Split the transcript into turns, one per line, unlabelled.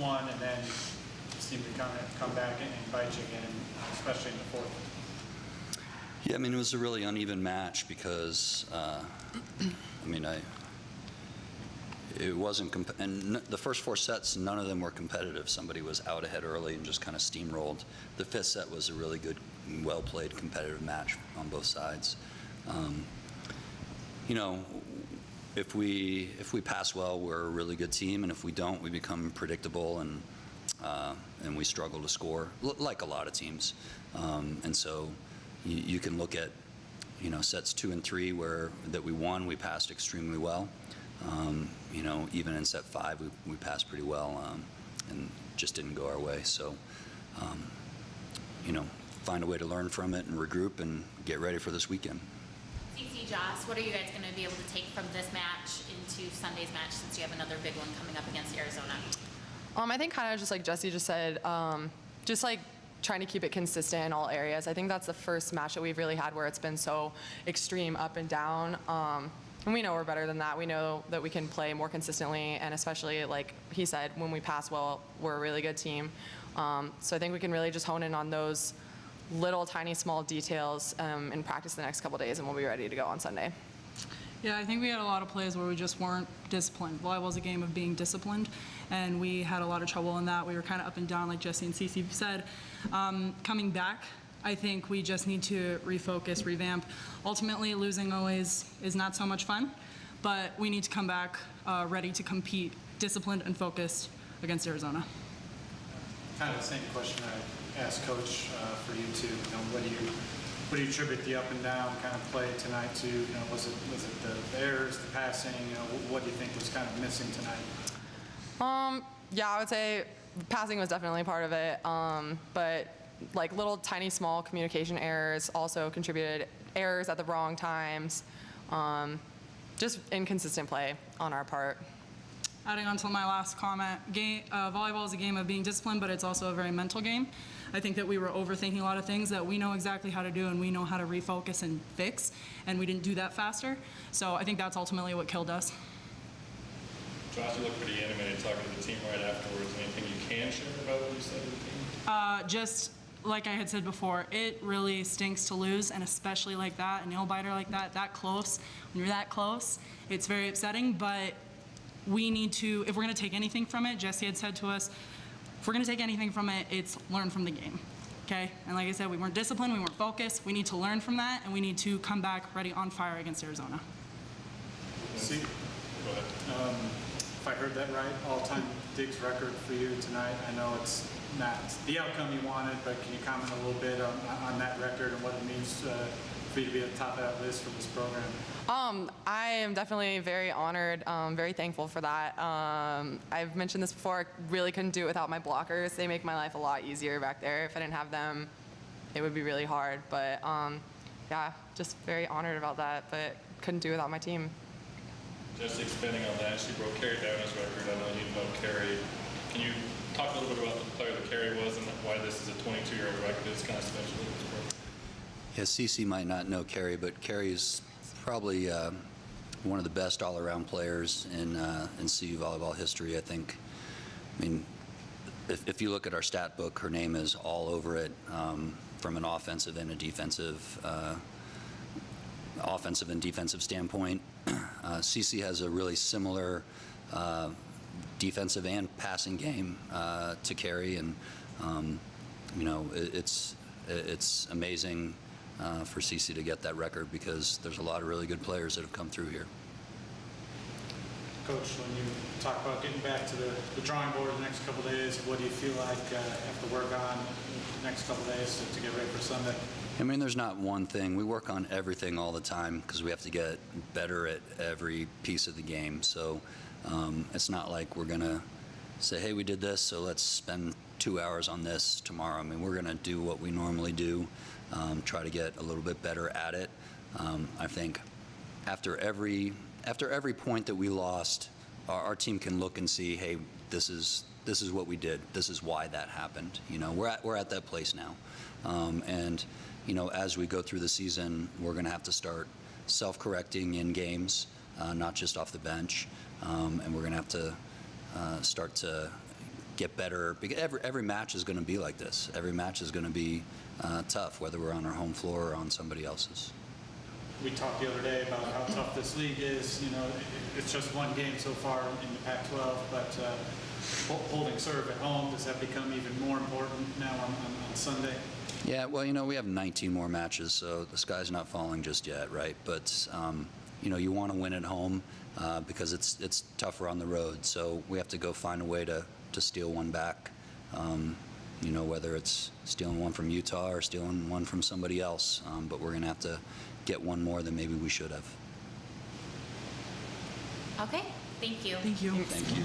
one, and then seemed to come back and bite you again, especially in the fourth.
Yeah, I mean, it was a really uneven match because, it wasn't, and the first 4 sets, none of them were competitive. Somebody was out ahead early and just kind of steamrolled. The 5th set was a really good, well-played, competitive match on both sides. If we pass well, we're a really good team, and if we don't, we become predictable and we struggle to score, like a lot of teams. And so you can look at, sets 2 and 3 that we won, we passed extremely well. Even in set 5, we passed pretty well, and just didn't go our way. So, find a way to learn from it and regroup and get ready for this weekend.
CC, Joss, what are you guys going to be able to take from this match into Sunday's match, since you have another big one coming up against Arizona?
I think kind of just like Jesse just said, just like trying to keep it consistent in all areas. I think that's the first match that we've really had where it's been so extreme up and down. And we know we're better than that. We know that we can play more consistently, and especially, like he said, when we pass well, we're a really good team. So I think we can really just hone in on those little, tiny, small details in practice the next couple days, and we'll be ready to go on Sunday.
Yeah, I think we had a lot of plays where we just weren't disciplined. Volleyball's a game of being disciplined, and we had a lot of trouble in that. We were kind of up and down, like Jesse and Cece said. Coming back, I think we just need to refocus, revamp. Ultimately, losing always is not so much fun, but we need to come back ready to compete, disciplined and focused against Arizona.
Kind of the same question I asked Coach for you too. What do you attribute the up and down kind of play tonight to? Was it the errors, the passing? What do you think was kind of missing tonight?
Yeah, I would say passing was definitely part of it, but like little tiny small communication errors also contributed, errors at the wrong times, just inconsistent play on our part.
Adding on to my last comment, volleyball is a game of being disciplined, but it's also a very mental game. I think that we were overthinking a lot of things that we know exactly how to do, and we know how to refocus and fix, and we didn't do that faster. So I think that's ultimately what killed us.
Josh, you look pretty animated talking to the team right afterwards. Anything you can share about what you said to the team?
Just like I had said before, it really stinks to lose, and especially like that, a nail biter like that close. When you're that close, it's very upsetting, but we need to, if we're going to take anything from it, Jesse had said to us, if we're going to take anything from it, it's learn from the game, okay? And like I said, we weren't disciplined, we weren't focused. We need to learn from that, and we need to come back ready on fire against Arizona.
See,
Go ahead.
if I heard that right, all-time digs record for you tonight. I know it's not the outcome you wanted, but can you comment a little bit on that record and what it means for you to be at the top of that list for this program?
I am definitely very honored, very thankful for that. I've mentioned this before, I really couldn't do it without my blockers. They make my life a lot easier back there. If I didn't have them, it would be really hard. But yeah, just very honored about that, but couldn't do it without my team.
Just expanding on that, she broke Carrie Downer's record. I know you know Carrie. Can you talk a little bit about the player that Carrie was and why this is a 22-year-old record? It's kind of special in this program.
Yeah, Cece might not know Carrie, but Carrie's probably one of the best all-around players in CU volleyball history, I think. I mean, if you look at our stat book, her name is all over it, from an offensive and a defensive standpoint. Cece has a really similar defensive and passing game to Carrie, and it's amazing for Cece to get that record because there's a lot of really good players that have come through here.
Coach, when you talk about getting back to the drawing board the next couple of days, what do you feel like you have to work on the next couple of days to get ready for Sunday?
I mean, there's not one thing. We work on everything all the time because we have to get better at every piece of the game. So it's not like we're going to say, hey, we did this, so let's spend 2 hours on this tomorrow. I mean, we're going to do what we normally do, try to get a little bit better at it. I think after every point that we lost, our team can look and see, hey, this is what we did. This is why that happened. We're at that place now, and as we go through the season, we're going to have to start self-correcting in games, not just off the bench, and we're going to have to start to get better. Because every match is going to be like this. Every match is going to be tough, whether we're on our home floor or on somebody else's.
We talked the other day about how tough this league is. You know, it's just one game so far in the Pac-12, but holding serve at home, does that become even more important now on Sunday?
Yeah, well, you know, we have 19 more matches, so the sky's not falling just yet, right? But, you know, you want to win at home because it's tougher on the road. So we have to go find a way to steal one back, you know, whether it's stealing one from Utah or stealing one from somebody else. But we're going to have to get one more than maybe we should have.
Okay, thank you.
Thank you.
Thank you.